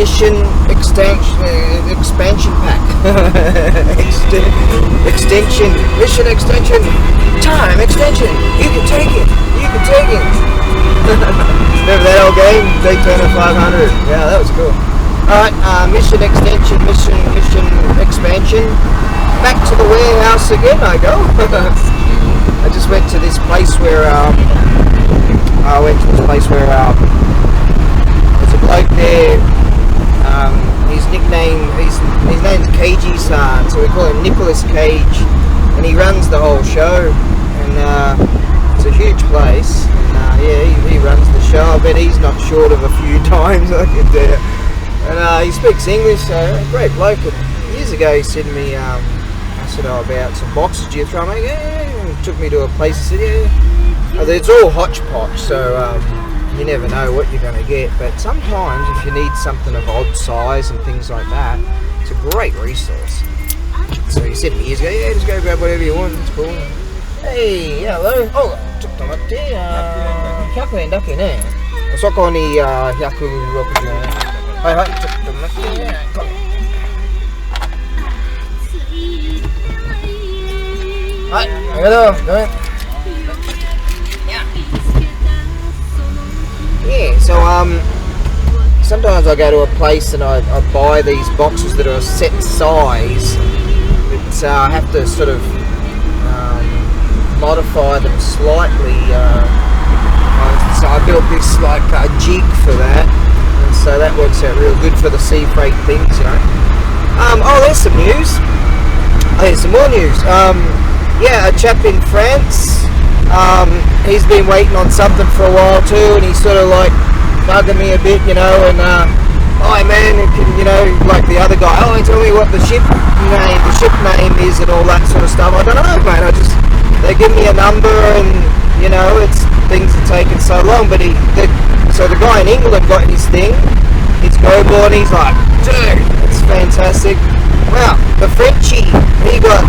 mission expansion pack. Extension, mission extension, time extension. You can take it. You can take it. Remember that old game, Daytona 500? Yeah, that was cool. Alright, mission extension, mission expansion. Back to the warehouse again I go. I just went to this place where there's a bloke there. His name's KG-san, so we call him Nicholas Cage, and he runs the whole show, and it's a huge place, and yeah, he runs the show. I bet he's not short of a few times, I can tell you. And he speaks English, so great bloke. And years ago he said to me, I said, oh, about some boxes do you throw me? Yeah. He took me to a place, he said, yeah. It's all hodgepodge, so you never know what you're going to get, but sometimes if you need something of odd size and things like that, it's a great resource. So he said to me years ago, yeah, just go grab whatever you want, it's cool. Hey, hello. Oh, ちょっと待って、100円だけね。そこに160円。はいはい、ちょっと待って。はい、ありがとう。ごめん。Yeah, so sometimes I go to a place and I buy these boxes that are a set size, but I have to sort of modify them slightly. So I built this like a jig for that, and so that works out real good for the sea freight things, you know. Oh, there's some news. Oh, there's some more news. Yeah, a chap in France. He's been waiting on something for a while too, and he's sort of like bugging me a bit, you know, and oh man, you know, like the other guy, oh, tell me what the ship name is and all that sort of stuff. I don't know, mate. They give me a number, and you know, it's things are taking so long. But so the guy in England got his thing, his GoBoard, and he's like, dude, it's fantastic. Wow, the Frenchie, he got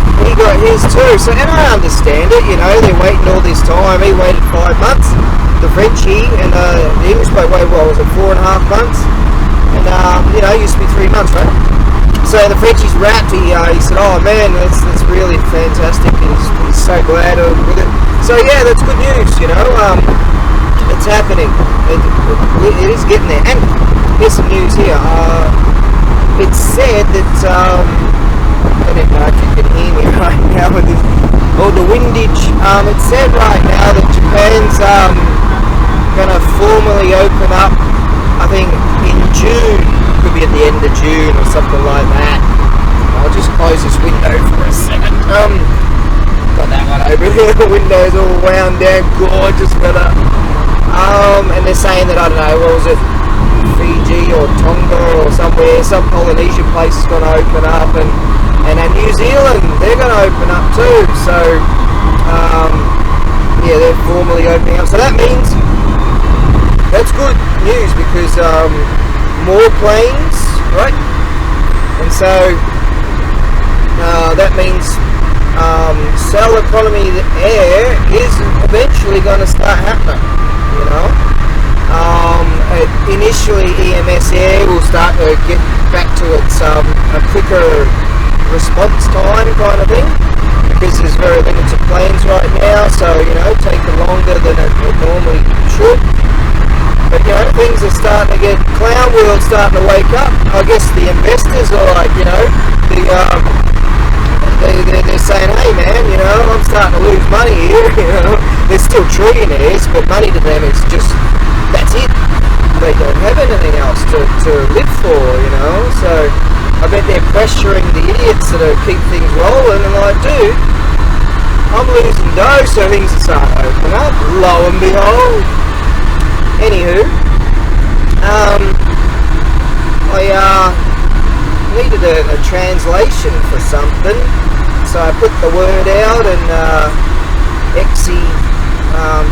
his too. So, and I understand it, you know, they're waiting all this time. He waited 5 months, the Frenchie, and the English bloke waited, what was it, 4.5 months? And, you know, it used to be 3 months, right? So the Frenchie's wrapped, he said, oh man, that's really fantastic. He's so glad with it. So yeah, that's good news, you know, it's happening. It is getting there. And here's some news here. It's said that, I don't know if you can hear me right now with this, the windage, it's said right now that Japan's going to formally open up, I think in June, could be at the end of June or something like that. I'll just close this window for a second. Got that one over here, the window's all wound down, gorgeous weather. And they're saying that, I don't know, what was it, Fiji or Tonga or somewhere, some Polynesian place is going to open up, and New Zealand, they're going to open up too. So yeah, they're formally opening up. So that means that's good news, because more planes, right? And so that means cell economy air is eventually going to start happening, you know. Initially EMS air will start to get back to its a quicker response time kind of thing, because there's very limited planes right now, so you know, taking longer than it normally should. But you know, things are starting to get, clown world's starting to wake up. I guess the investors are like, you know, they're saying, hey man, you know, I'm starting to lose money here, you know. They're still trillionaires, but money to them is just, that's it. They don't have anything else to live for, you know. So I bet they're pressuring the idiots that keep things rolling, and like, dude, I'm losing dough, so things are starting to open up, lo and behold. Anywho, I needed a translation for something, so I put the word out, and Exy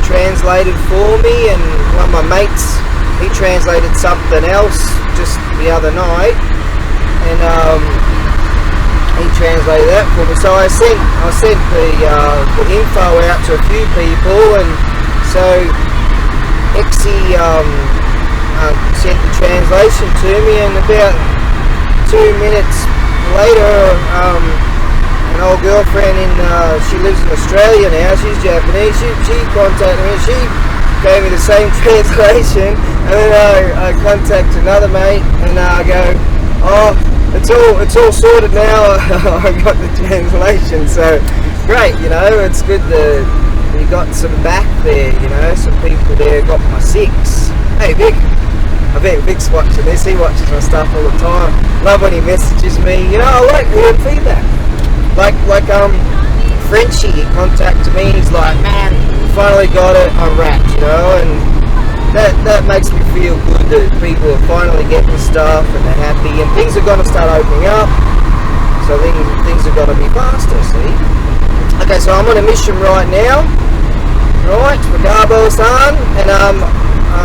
translated for me, and one of my mates, he translated something else just the other night, and he translated that for me. So I sent the info out to a few people, and so Exy sent the translation to me, and about 2 minutes later, an old girlfriend she lives in Australia now, she's Japanese, she contacted me, she gave me the same translation, and then I contact another mate, and I go, oh, it's all sorted now. I got the translation, so great, you know, it's good that we got some back there, you know, some people there got my 6. Hey Vic, I bet Vic's watching this, he watches my stuff all the time. Love when he messages me, you know, I like hearing feedback. Like Frenchie, he contacted me, he's like, man, finally got it, I'm wrapped, you know, and that makes me feel good that people are finally getting stuff and they're happy, and things are going to start opening up, so things are going to be faster, see? Okay, so I'm on a mission right now, right, for Gabo-san, and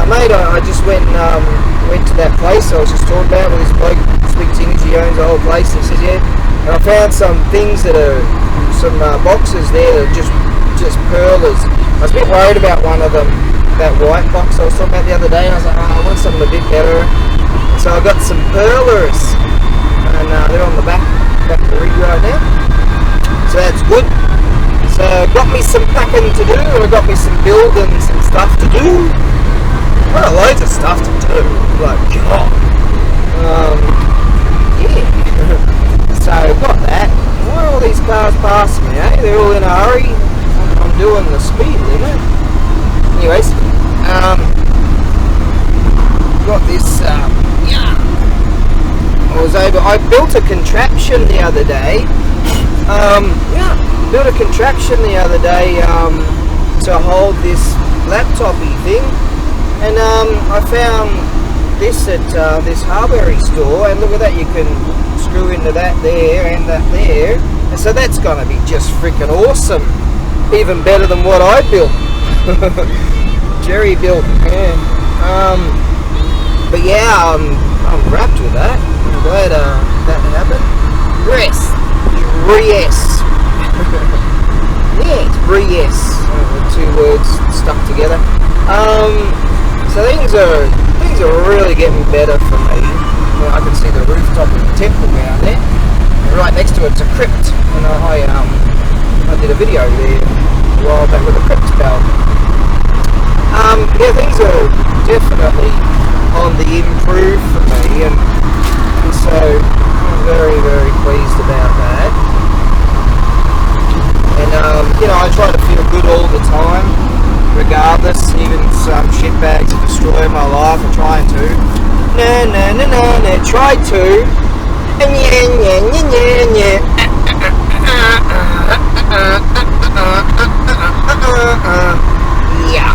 mate, I just went to that place I was just talking about with this bloke speaks English, he owns the whole place, and he says, yeah, and I found some things that are, some boxes there that are just pearlers. I was a bit worried about one of them, that white box I was talking about the other day, and I was like, oh, I want something a bit better. And so I got some pearlers, and they're on the back of the rig right now, so that's good. So got me some packing to do, and I got me some building, some stuff to do. Well, loads of stuff to do, like, God. Yeah. So got that. Why are all these cars passing me, eh? They're all in a hurry. I'm doing the speed limit. Anyways, got this, yeah. I built a contraption the other day. Built a contraption the other day to hold this laptopy thing, and I found this at this Harbury store, and look at that, you can screw into that there and that there, and so that's gonna be just freaking awesome, even better than what I built. Jerry built, yeah. But yeah, I'm wrapped with that. I'm glad that happened. Yes. Yeah, it's Bries. The 2 words stuck together. So things are really getting better for me. I can see the rooftop of the temple down there. And right next to it's a crypt, and I did a video there a while back with a crypt bell. Yeah, things are definitely on the improve for me, and so I'm very, very pleased about that. And you know, I try to feel good all the time, regardless. Even some shitbags are destroying my life, I'm trying to. Try to. Yeah.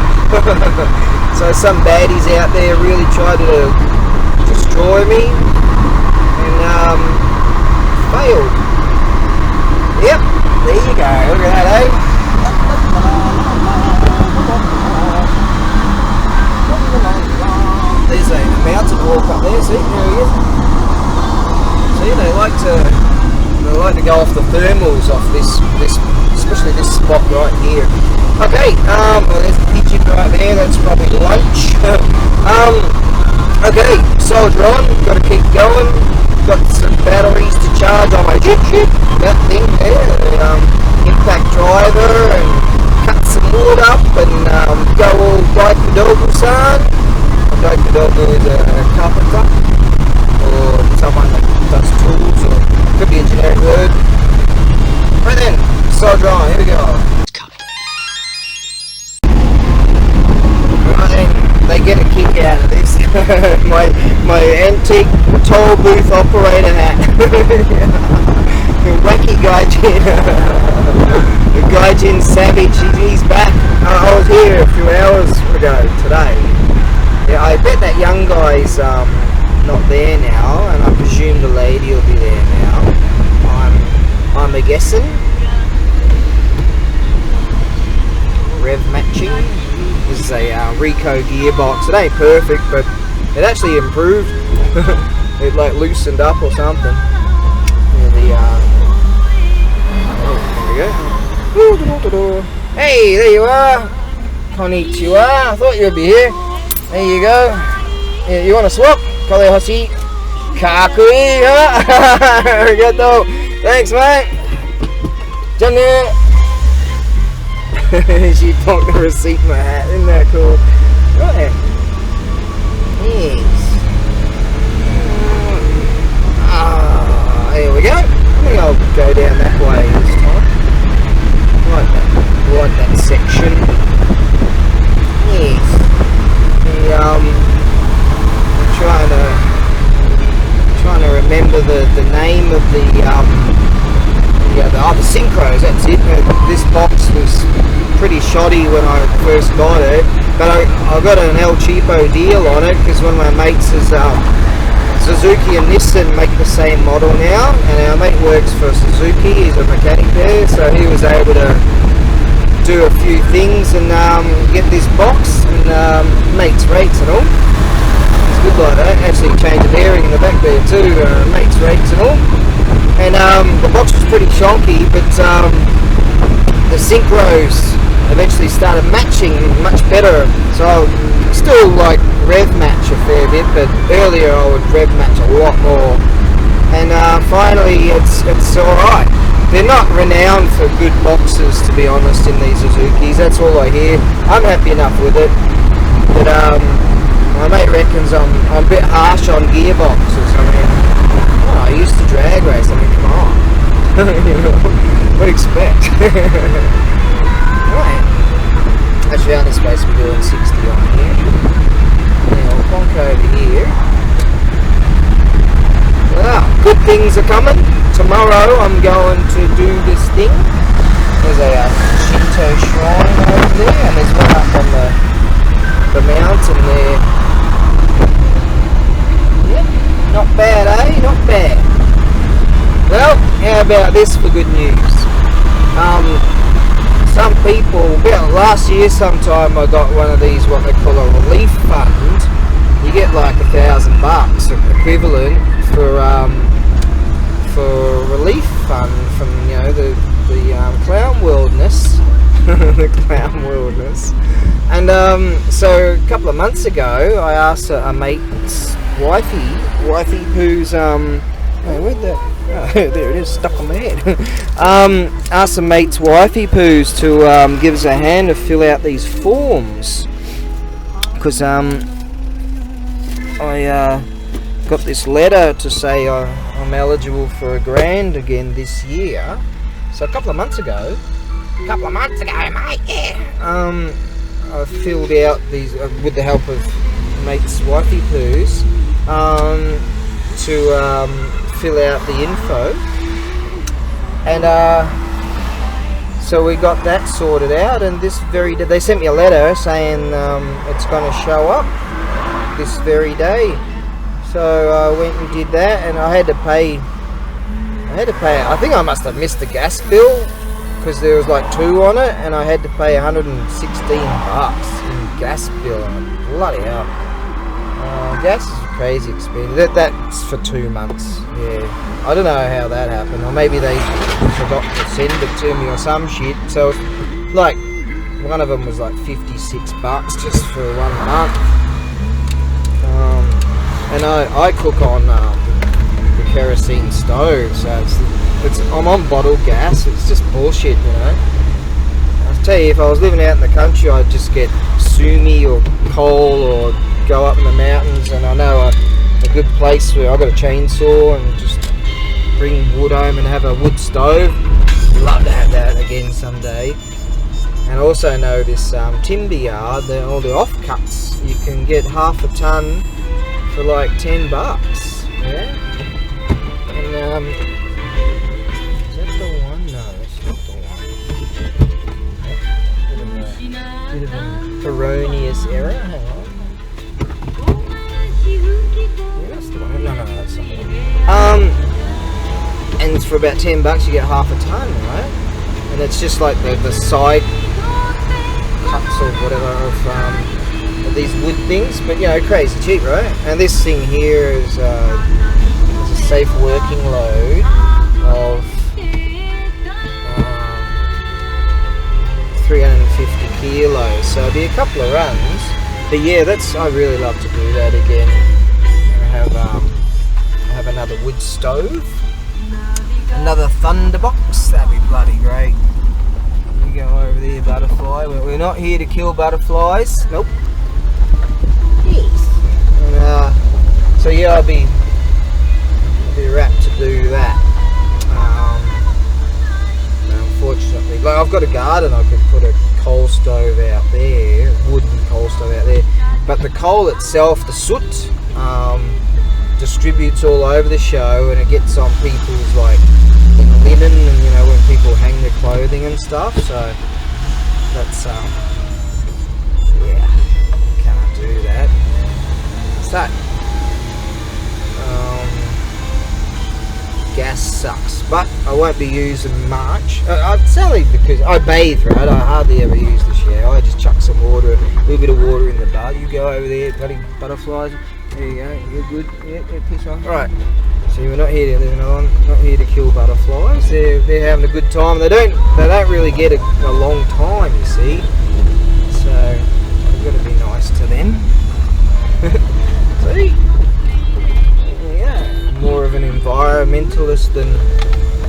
So some baddies out there really try to destroy me, and failed. Yep, there you go. Look at that, eh? There's a mountain hawk up there. See, there he is. See, they like to go off the thermals off this, especially this spot right here. Okay, well, there's a pigeon right there, that's probably lunch. Okay, soldier on, gotta keep going. Got some batteries to charge on my chip, that thing there, impact driver, and cut some wood up, and go all Daikidobu-san. Daikidobu is a carpenter, or someone that does tools, or could be a generic word. Right then, soldier on, here we go. They get a kick out of this. my antique toll booth operator hat. The wacky Gaijin. The Gaijin Savage, he's back. I was here a few hours ago today. Yeah, I bet that young guy's not there now, and I presume the lady will be there now. I'm a guessing. Rev matching. This is a Rico gearbox. It ain't perfect, but it actually improved. It like loosened up or something. Yeah, there we go. Hey, there you are. Konnichiwa. I thought you'd be here. There you go. Yeah, you want to swap? Kole hoshi. Kakui, huh? Arigato. Thanks, mate. Janne. She plonked the receipt in my hat. Isn't that cool? Right. Yes. Here we go. I think I'll go down that way this time. Like that section. Yes. I'm trying to remember the name of the synchros. That's it. This box was pretty shoddy when I first got it, but I got an El Cheapo deal on it because one of my mates is Suzuki and Nissan make the same model now, and our mate works for Suzuki. He's a mechanic there, so he was able to do a few things and get this box and mates rates and all. It's good like that. Actually changed the bearing in the back there too, mates rates and all. And the box was pretty chonky, but the synchros eventually started matching much better. So I still like rev match a fair bit, but earlier I would rev match a lot more. And finally it's alright. They're not renowned for good boxes, to be honest, in these Suzukis. That's all I hear. I'm happy enough with it, but my mate reckons I'm a bit harsh on gearboxes. I mean, I used to drag race. I mean, come on. You know, what do you expect? Right. Actually, only supposed to be doing 60 on here. Now, I'll bonk over here. Well, good things are coming. Tomorrow I'm going to do this thing. There's a Shinto shrine over there, and there's one up on the mountain there. Yep, not bad, eh? Not bad. Well, how about this for good news? Some people, about last year sometime, I got one of these, what they call a relief fund. You get like $1,000 equivalent for relief fund from, you know, the clown wilderness. The clown wilderness. And so a couple of months ago I asked a mate's wifey who's where'd that, oh, there it is, stuck on my head. Asked a mate's wifey poos to give us a hand to fill out these forms, because I got this letter to say I'm eligible for $1,000 again this year. So a couple of months ago, mate, yeah. I filled out these with the help of mate's wifey poos to fill out the info, and so we got that sorted out. And this very day, they sent me a letter saying it's going to show up this very day. So I went and did that, and I had to pay. I think I must have missed the gas bill, because there was like 2 on it, and I had to pay $116 in gas bill. Bloody hell. Gas is crazy expensive. That's for 2 months. Yeah, I don't know how that happened, or maybe they forgot to send it to me or some shit. So like one of them was like $56 just for 1 month. And I cook on the kerosene stove, so I'm on bottled gas. It's just bullshit, you know. I'll tell you, if I was living out in the country, I'd just get sumi or coal, or go up in the mountains. And I know a good place where I've got a chainsaw and just bring wood home and have a wood stove. Love to have that again someday. And I also know this timber yard, all the offcuts, you can get half a ton for like $10. Yeah. And is that the one? No, that's not the one. Bit of an erroneous error. Hang on. Yeah, that's the one. No, that's not the one. And it's for about $10 you get half a ton, right? And it's just like the side cuts or whatever of these wood things, but you know, crazy cheap, right? And this thing here is a safe working load of 350 kilos, so it'll be a couple of runs. But yeah, I really love to do that again. Have another wood stove, another thunderbox. That'd be bloody great. We go over there, butterfly. We're not here to kill butterflies. Nope. Yes. And, so yeah, I'll be wrapped to do that. Unfortunately, like I've got a garden, I could put a coal stove out there, wooden coal stove out there, but the coal itself, the soot, distributes all over the show, and it gets on people's like linen, and you know, when people hang their clothing and stuff. So that's yeah, can't do that. So gas sucks, but I won't be using much. It's only because I bathe, right? I hardly ever use the shower. I just chuck some water, a little bit of water in the bath. You go over there, bloody butterflies. There you go. You're good. Yeah, piss off. All right. So we're not here to kill butterflies. They're having a good time. They don't really get a long time, you see. So we've got to be nice to them. See. More of an environmentalist than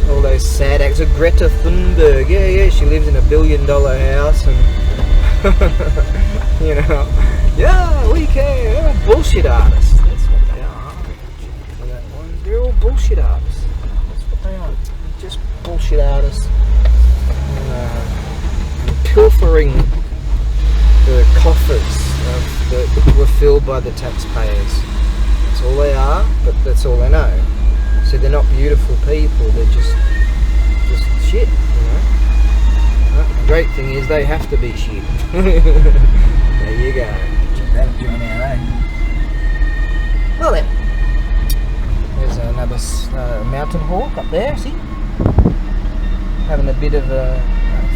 all those sad acts. Greta Thunberg, yeah, she lives in $1 billion house, and you know, yeah, we can. They're all bullshit artists. That's what they are. For that one, they're all bullshit artists. That's what they are. Just bullshit artists, pilfering the coffers that were filled by the taxpayers. That's all they are, but that's all they know. So they're not beautiful people, they're just shit, you know. The great thing is they have to be shit. There you go. Check that up now, eh? Well then, there's another mountain hawk up there, see? Having a bit of a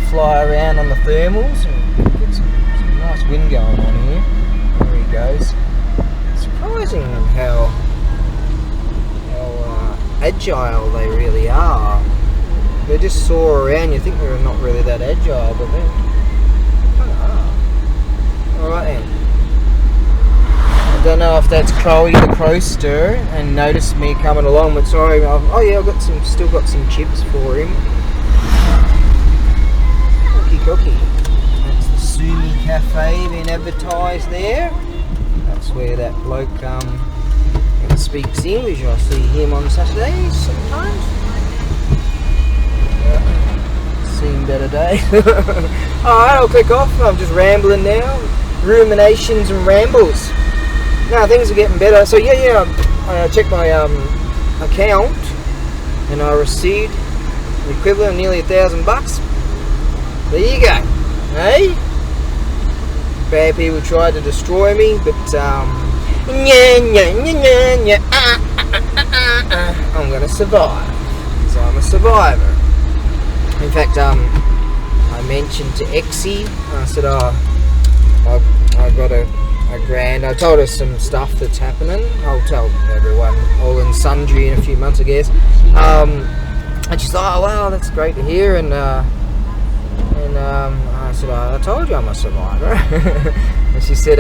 fly around on the thermals, and get some nice wind going on here. There he goes. Surprising how agile they really are. They just soar around. You think they're not really that agile, but they kind of are. Alright then. I don't know if that's Chloe the Crowster and noticed me coming along, but sorry. Oh yeah, I've still got some chips for him. Okie dokie. That's the Sumi Cafe being advertised there. That's where that bloke speaks English. I see him on Saturdays sometimes. Seen better days. Alright, I'll click off. I'm just rambling now. Ruminations and rambles. Now things are getting better. So yeah, I checked my account and I received the equivalent of nearly $1,000. There you go. Hey? Bad people tried to destroy me, but I'm gonna survive, because I'm a survivor. In fact, I mentioned to Exie, I said, I got a grand. I told her some stuff that's happening. I'll tell everyone, all in sundry in a few months, I guess. And she's like, oh wow, that's great to hear. And I said, I told you I'm a survivor. And she said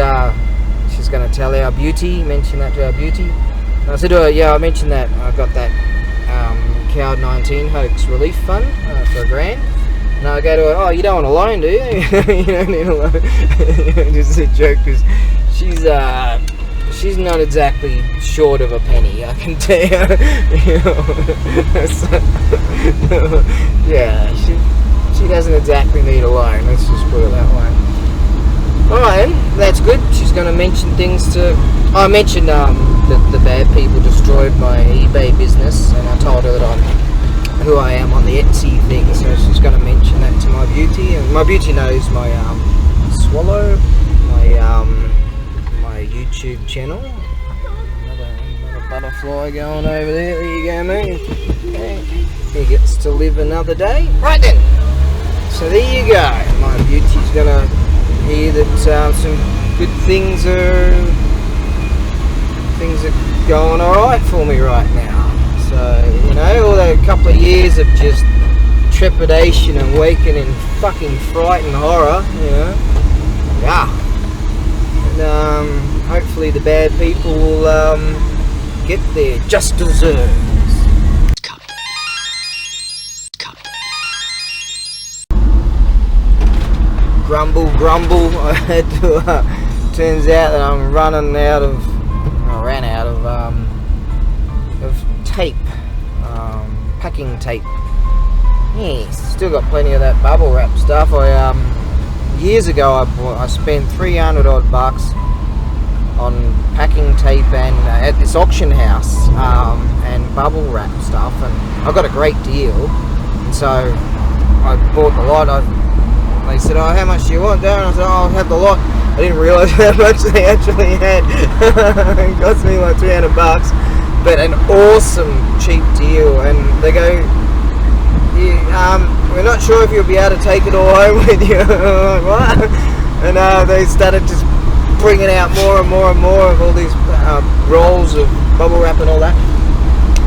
she's going to tell our beauty, mention that to our beauty. And I said, yeah, I mentioned that I got that COVID-19 hoax relief fund for $1,000. And I go to her, oh, you don't want a loan, do you? You don't need a loan. Just a joke, because she's not exactly short of a penny, I can tell you. You know? Yeah, she doesn't exactly need a loan, let's just put it that way. Alright then, that's good. She's going to mention things to... I mentioned that the bad people destroyed my eBay business, and I told her that I'm who I am on the Etsy thing, so she's going to mention that to my beauty. And my beauty knows my swallow, my YouTube channel. Another butterfly going over there. There you go, mate. He gets to live another day. Right then. So there you go. My beauty's gonna hear that some good things are going alright for me right now. So, you know, all that couple of years of just trepidation and waking in fucking fright and horror, you know. Yeah. and hopefully the bad people will get their just desserts. Grumble, grumble. I had to. Turns out that I ran out of tape, packing tape. Yes, still got plenty of that bubble wrap stuff. Years ago I spent 300 odd bucks on packing tape and at this auction house and bubble wrap stuff, and I got a great deal. And so I bought the lot. They said, "Oh, how much do you want, Darren?" I said, "Oh, I'll have the lot." I didn't realise how much they actually had. It cost me like 300 bucks, but an awesome cheap deal. And they go, "We're not sure if you'll be able to take it all home with you." I'm like, what? And they started just bringing out more and more and more of all these rolls of bubble wrap and all that.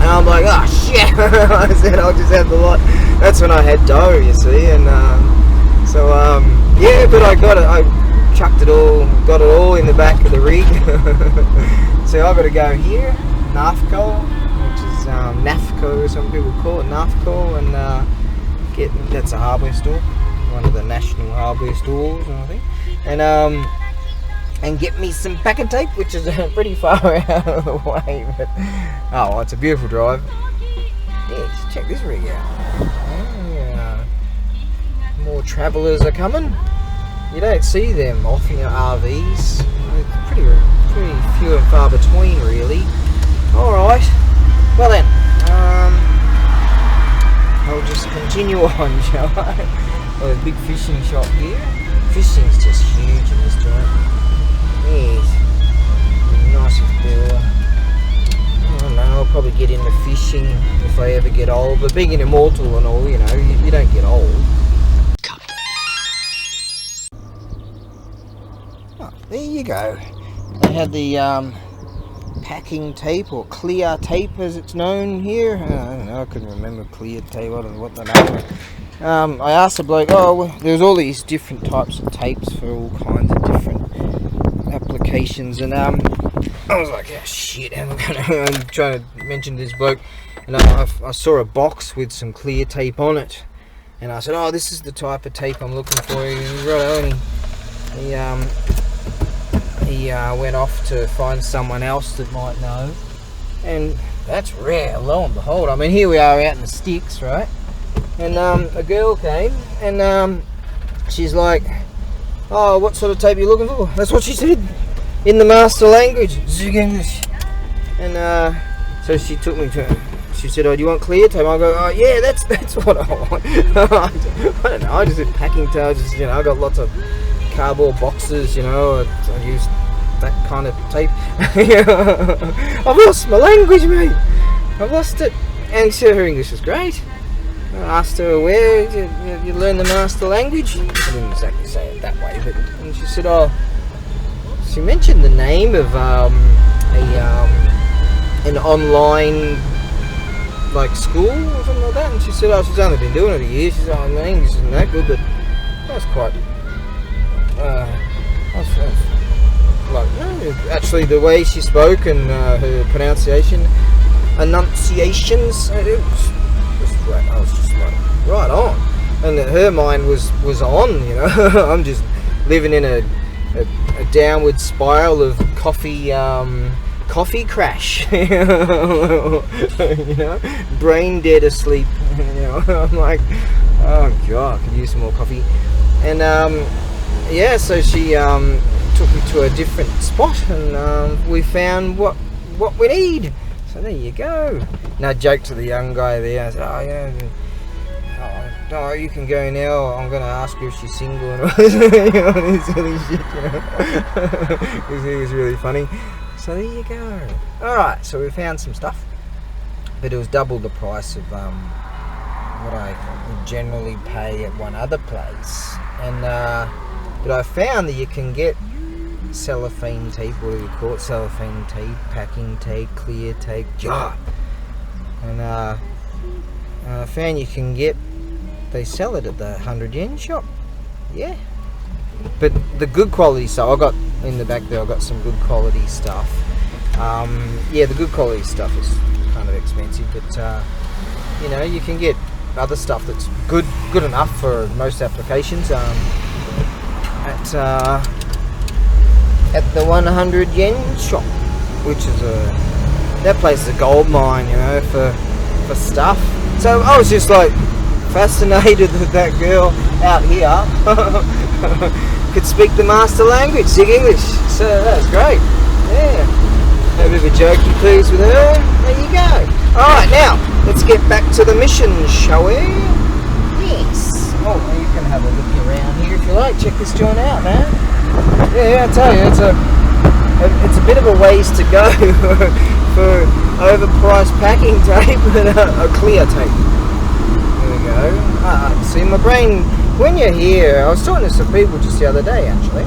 And I'm like, "Oh shit!" I said, "I'll just have the lot." That's when I had dough, you see, and yeah, but I got it. I chucked it all, got it all in the back of the rig. So I've got to go here, NAFCO, which is NAFCO, some people call it NAFCO, and that's a hardware store, one of the national hardware stores, I think, and get me some packing tape, which is pretty far out of the way, but oh, well, it's a beautiful drive. Yeah, just check this rig out. Yeah. More travellers are coming. You don't see them off in your RVs. They're pretty few and far between, really. Alright, well then, I'll just continue on, shall I? Well, there's a big fishing shop here. Fishing's just huge in this joint. Yes, nice if there. I don't know, I'll probably get into fishing if I ever get old, but being an immortal and all, you know, you don't get old. Oh, there you go. They had the packing tape, or clear tape as it's known here. I don't know, I couldn't remember clear tape, I don't know what the name was. I asked the bloke, well, there's all these different types of tapes for all kinds of different applications, and I was like, oh shit, I'm trying to mention to this bloke, and I saw a box with some clear tape on it, and I said, oh, this is the type of tape I'm looking for. And he was right, and he went off to find someone else that might know, and that's rare. Lo and behold, I mean, here we are out in the sticks, right? And a girl came, and she's like, oh, what sort of tape are you looking for? That's what she said in the master language, Zig English. And so she took me to, she said, oh, do you want clear tape? I go, oh yeah, that's what I want. I don't know, I just did packing tape. Just, you know, I got lots of cardboard boxes, you know, I use that kind of tape. I've lost my language, mate. I've lost it. And so her English is great. I asked her, where did you learn the master language? I didn't exactly say it that way, but and she said, oh, she mentioned the name of an online like school or something like that, and she said, oh, she's only been doing it a year. She said, oh, my English isn't that good, but that's quite like, actually the way she spoke and her enunciations, it was right. I was just like, right on, and her mind was on, you know. I'm just living in a downward spiral of coffee crash, you know, brain dead asleep, you know. I'm like, oh god, I could use some more coffee. And yeah, so she took me to a different spot, and we found what we need. So there you go. No, joke to the young guy there. I said, oh yeah, oh, you can go now. I'm going to ask her if she's single and all this, you know, this silly shit, you know. Because he was really funny. So there you go. Alright, so we found some stuff, but it was double the price of what I would generally pay at one other place. And but I found that you can get cellophane tape, what do you call it? Cellophane tape, packing tape, clear tape, job. And I found you can get, they sell it at the 100 yen shop. Yeah, but the good quality stuff, I got in the back there, I got some good quality stuff. Yeah, the good quality stuff is kind of expensive, but you know, you can get other stuff that's good enough for most applications at the 100 yen shop, which is that place is a gold mine, you know, for stuff. So I was just like fascinated that that girl out here could speak the master language, speak English. So that was great. Yeah. A bit of a jokey piece with her. There you go. Alright, now, let's get back to the mission, shall we? Yes. Oh, you can have a look around here if you like. Check this joint out, man. Yeah, I tell you, it's a bit of a ways to go for overpriced packing tape and a clear tape. There we go. See, my brain, when you're here, I was talking to some people just the other day, actually.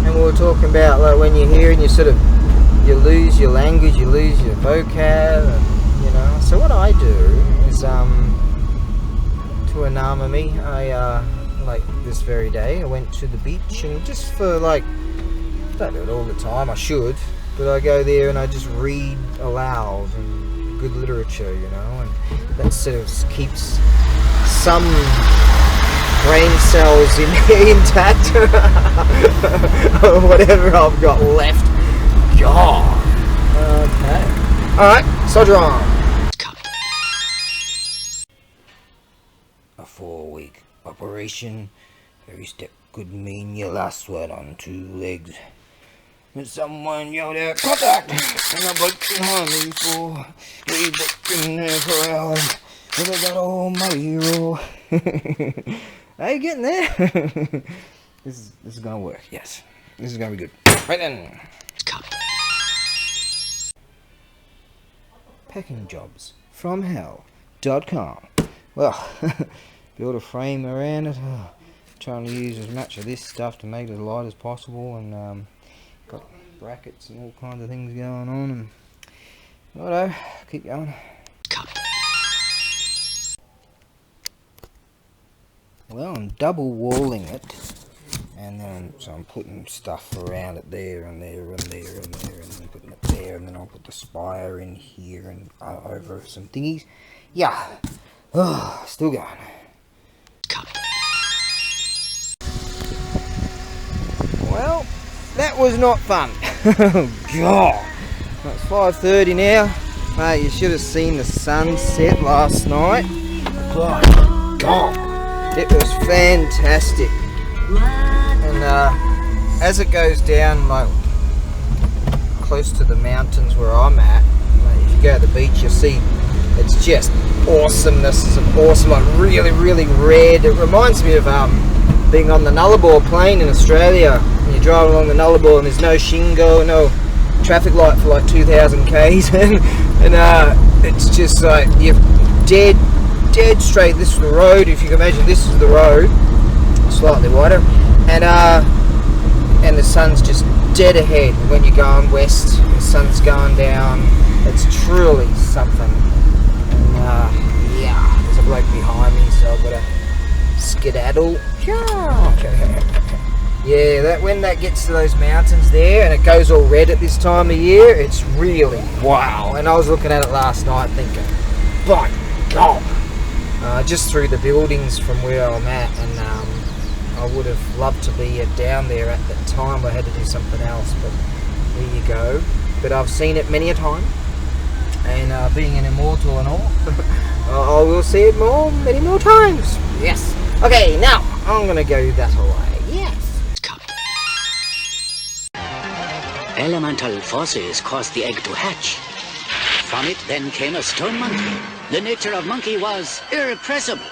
And we were talking about like when you're here and you you lose your language, you lose your vocab, and, you know. So what I do is to Anamami, I like this very day I went to the beach, and just for like, I don't do it all the time, I should, but I go there and I just read aloud and good literature, you know, and that sort of keeps some brain cells intact or whatever I've got left. God. Okay. Alright, soldier on. A 4-week operation. Every step could mean your last one on 2 legs. When someone yelled out, "Contact!" and I broke behind me for we booked in there for hours. But I got all my hero. Are you getting there? This is gonna work, yes. This is gonna be good. Right then. Packingjobsfromhell.com. Well, build a frame around it. Trying to use as much of this stuff to make it as light as possible, and got brackets and all kinds of things going on, and righto, keep going. Well, I'm double walling it, and then so I'm putting stuff around it there and there and there and there, and then putting it there, and then I'll put the spire in here and over some thingies. Yeah, still going. Well, that was not fun. God, it's 5:30 now. Mate, you should have seen the sunset last night. God. It was fantastic, and as it goes down like close to the mountains where I'm at, like, if you go to the beach, you'll see it's just awesomeness. It's awesome, like really, really red. It reminds me of being on the Nullarbor plain in Australia. And you drive along the Nullarbor and there's no shingo, no traffic light for like 2,000 k's, and it's just like you're dead straight. This is the road. If you can imagine, this is the road, slightly wider, and the sun's just dead ahead. When you're going west, the sun's going down. It's truly something. And yeah, there's a bloke behind me, so I've got to skedaddle. Yeah, that when that gets to those mountains there, and it goes all red at this time of year, it's really wow. And I was looking at it last night, thinking, by God. Just through the buildings from where I'm at, and I would have loved to be down there at that time. I had to do something else, but there you go. But I've seen it many a time, and being an immortal and all, I will see it many more times. Yes. Okay, now I'm gonna go that way. Yes. Elemental forces caused the egg to hatch. From it then came a stone monkey. The nature of monkey was irrepressible.